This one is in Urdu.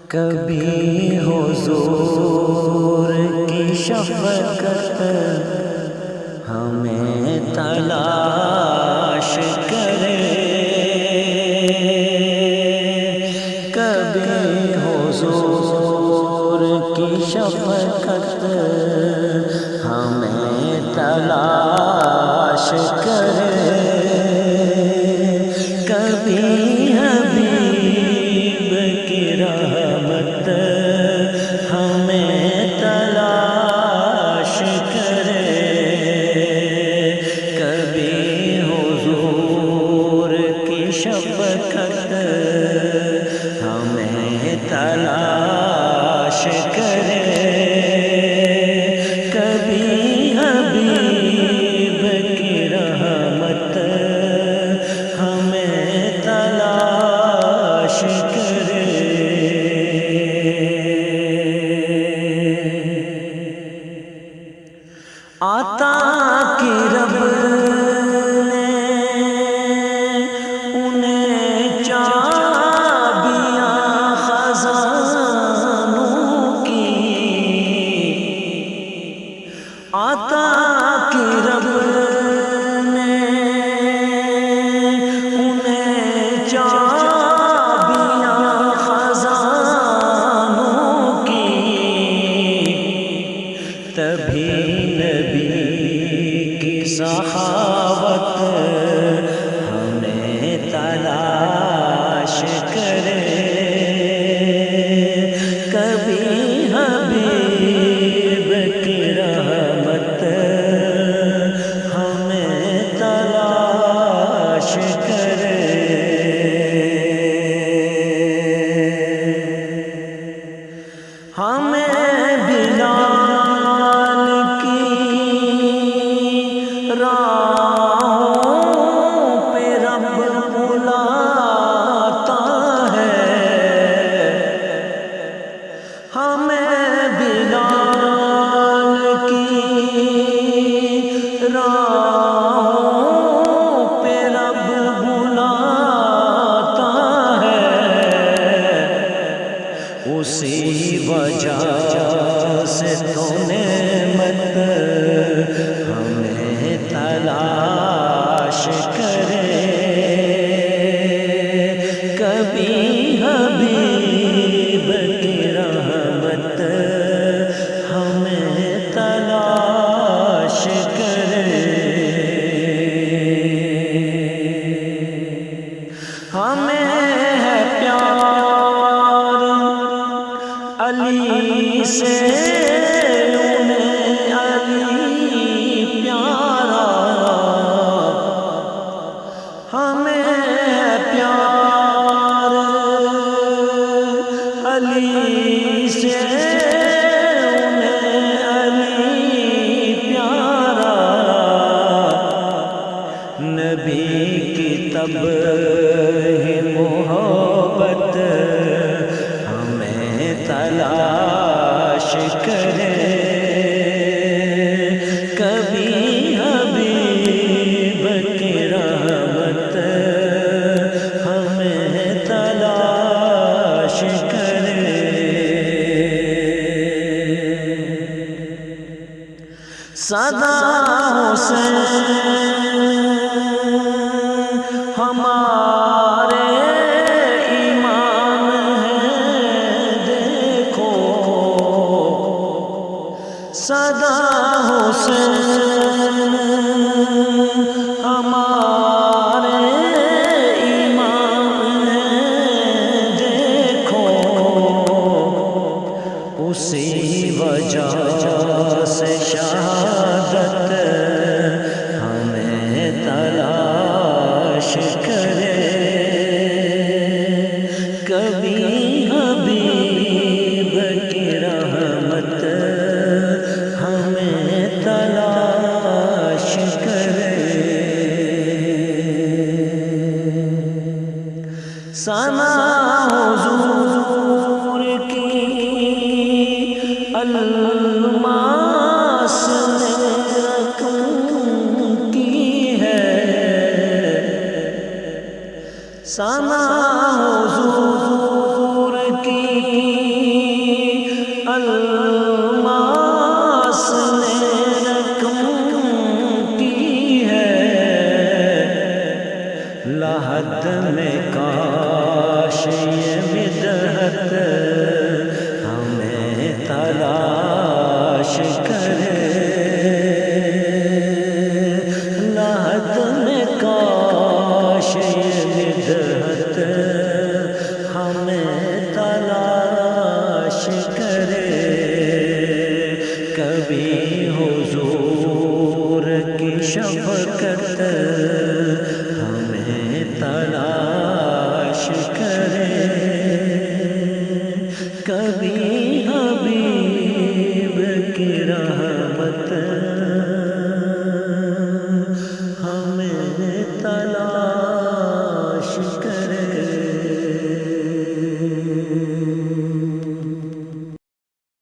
کبھی حضور کی شفقت ہمیں تلاش کرے، کبھی حضور کی شفقت ہمیں تلاش کرے، کبھی حبیب کی رحمت ہمیں تلاش کرے، کبھی حضور کی شفقت ہمیں تلاش کرے، کبھی حبیب کی رحمت ہمیں تلاش کرے۔ عطا کی رب نے انہیں چابیاں خزانوں کی، عطا کی رب نے انہیں چابیاں خزانوں کی، تبھی نبی کی صحابت ہمیں تلاش کرے، کبھی حبیب کی رحمت ہمیں تلاش کرے۔ ہمیں بلال کی راہوں پہ رب بلاتا ہے، ہمیں بلال کی راہوں پہ رب بلاتا ہے، اسی وجہ سے تو نعمت ہمیں تلاش کرے، کبھی حبیب کی رحمت ہمیں تلاش کرے۔ ہمیں ہے پیار علی سے، انہیں علی پیارا، ہمیں ہے پیار علی سے، انہیں علی پیارا، نبی کی تب ہی محبت ہمیں تلاش کرے، کبھی حبیب کی رحمت ہمیں تلاش کرے۔ سدا حسین ہمارے امام ہیں، دیکھو سدا حسین ہمارے امام ہیں، دیکھو اسی وجہ سے شہادت ہمیں تلاش کرے، کبھی حبیب کی رحمت ہمیں تلاش سنا حضور کی الماس نے رقم کی ہے، لحد میں کاش یہ مدحت ہمیں تلاش کرے، لحد میں کاش یہ مدحت ہمیں تلاش کرے، کبھی حضور کی شفقت ہمیں تلاش